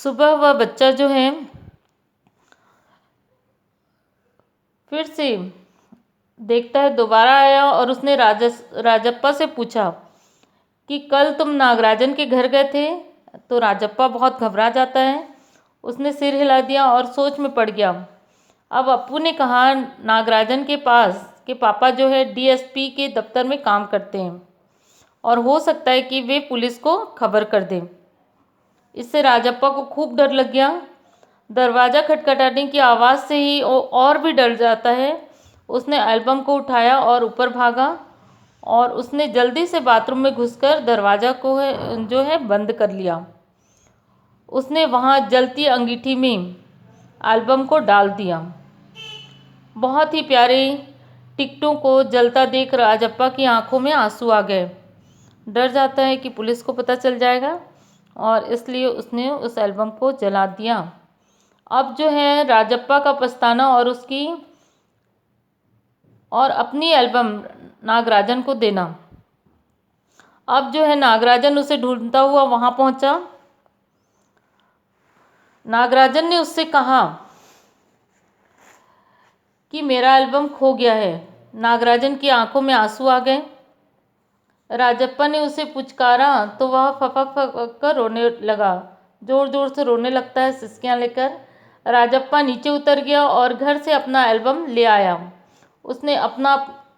सुबह वह बच्चा जो है फिर से देखता है, दोबारा आया और उसने राजप्पा से पूछा कि कल तुम नागराजन के घर गए थे। तो राजप्पा बहुत घबरा जाता है, उसने सिर हिला दिया और सोच में पड़ गया। अब अप्पू ने कहा, नागराजन के पास के पापा जो है डीएसपी के दफ्तर में काम करते हैं और हो सकता है कि वे पुलिस को खबर कर दें। इससे राजप्पा को खूब डर लग गया। दरवाज़ा खटखटाने की आवाज़ से ही वो और भी डर जाता है। उसने एल्बम को उठाया और ऊपर भागा और उसने जल्दी से बाथरूम में घुसकर दरवाज़ा को जो है बंद कर लिया। उसने वहाँ जलती अंगीठी में एल्बम को डाल दिया। बहुत ही प्यारे टिकटों को जलता देख राजप्पा की आंखों में आंसू आ गए। डर जाता है कि पुलिस को पता चल जाएगा और इसलिए उसने उस एल्बम को जला दिया। अब जो है राजप्पा का पछताना और अपनी एल्बम नागराजन को देना। अब जो है नागराजन उसे ढूंढता हुआ वहाँ पहुँचा। नागराजन ने उससे कहा कि मेरा एल्बम खो गया है। नागराजन की आंखों में आंसू आ गए। राजप्पा ने उसे पुचकारा तो वह फपक फपक कर रोने लगा, ज़ोर ज़ोर से रोने लगता है सिसकियाँ लेकर। राजप्पा नीचे उतर गया और घर से अपना एल्बम ले आया। उसने अपना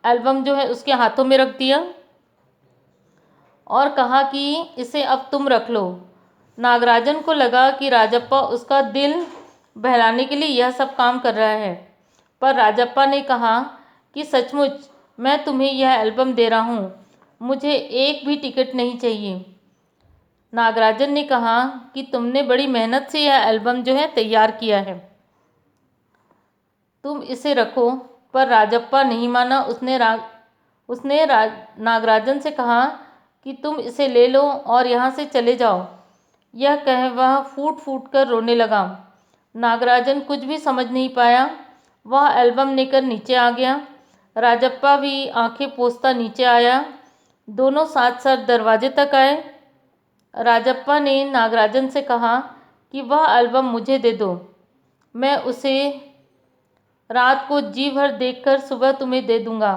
एल्बम जो है उसके हाथों में रख दिया और कहा कि इसे अब तुम रख लो। नागराजन को लगा कि राजप्पा उसका दिल बहलाने के लिए यह सब काम कर रहा है, पर राजप्पा ने कहा कि सचमुच मैं तुम्हें यह एल्बम दे रहा हूँ, मुझे एक भी टिकट नहीं चाहिए। नागराजन ने कहा कि तुमने बड़ी मेहनत से यह एल्बम जो है तैयार किया है, तुम इसे रखो। पर राजप्पा नहीं माना। उसने नागराजन से कहा कि तुम इसे ले लो और यहाँ से चले जाओ। यह कह वह फूट फूट कर रोने लगा। नागराजन कुछ भी समझ नहीं पाया। वह एल्बम लेकर नीचे आ गया। राजप्पा भी आंखें पोंछता नीचे आया। दोनों साथ साथ दरवाजे तक आए। राजप्पा ने नागराजन से कहा कि वह एल्बम मुझे दे दो, मैं उसे रात को जी भर देखकर सुबह तुम्हें दे दूंगा।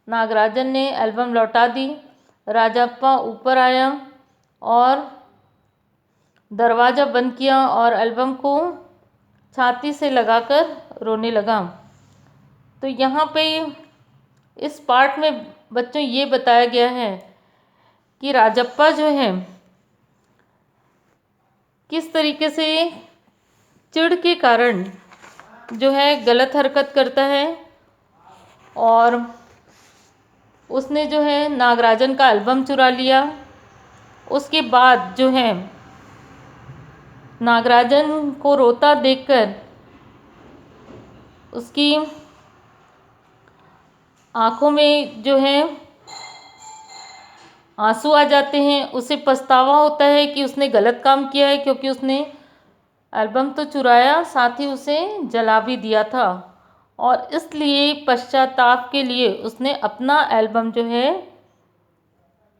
नागराजन ने एल्बम लौटा दी। राजप्पा ऊपर आया और दरवाज़ा बंद किया और एल्बम को छाती से लगाकर रोने लगा। तो यहाँ पे इस पार्ट में बच्चों ये बताया गया है कि राजप्पा जो है किस तरीके से चिढ़ के कारण जो है गलत हरकत करता है और उसने जो है नागराजन का एल्बम चुरा लिया। उसके बाद जो है नागराजन को रोता देखकर उसकी आंखों में जो है आंसू आ जाते हैं। उसे पछतावा होता है कि उसने गलत काम किया है, क्योंकि उसने एल्बम तो चुराया, साथ ही उसे जला भी दिया था और इसलिए पश्चाताप के लिए उसने अपना एल्बम जो है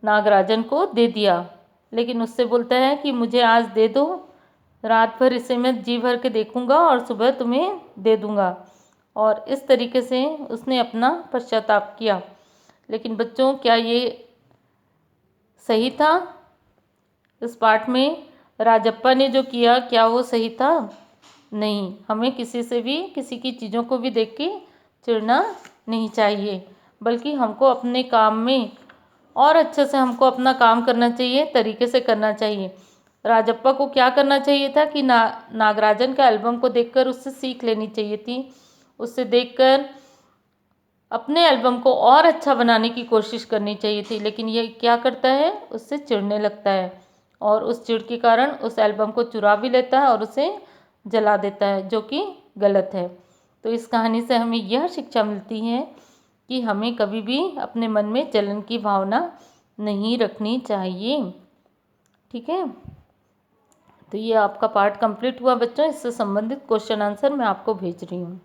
नागराजन को दे दिया। लेकिन उससे बोलता है कि मुझे आज दे दो, रात भर इसे मैं जी भर के देखूंगा और सुबह तुम्हें दे दूंगा। और इस तरीके से उसने अपना पश्चाताप किया। लेकिन बच्चों, क्या ये सही था? इस पाठ में राजप्पा ने जो किया, क्या वो सही था? नहीं। हमें किसी से भी, किसी की चीज़ों को भी देख के चिढ़ना नहीं चाहिए, बल्कि हमको अपने काम में और अच्छे से हमको अपना काम करना चाहिए, तरीके से करना चाहिए। राजप्पा को क्या करना चाहिए था कि नागराजन का एल्बम को देखकर उससे सीख लेनी चाहिए थी। उससे देखकर अपने एल्बम को और अच्छा बनाने की कोशिश करनी चाहिए थी। लेकिन ये क्या करता है, उससे चिढ़ने लगता है और उस चिढ़ के कारण उस एल्बम को चुरा भी लेता है और उसे जला देता है, जो कि गलत है। तो इस कहानी से हमें यह शिक्षा मिलती है कि हमें कभी भी अपने मन में जलन की भावना नहीं रखनी चाहिए। ठीक है, तो ये आपका पार्ट कंप्लीट हुआ बच्चों। इससे संबंधित क्वेश्चन आंसर मैं आपको भेज रही हूँ।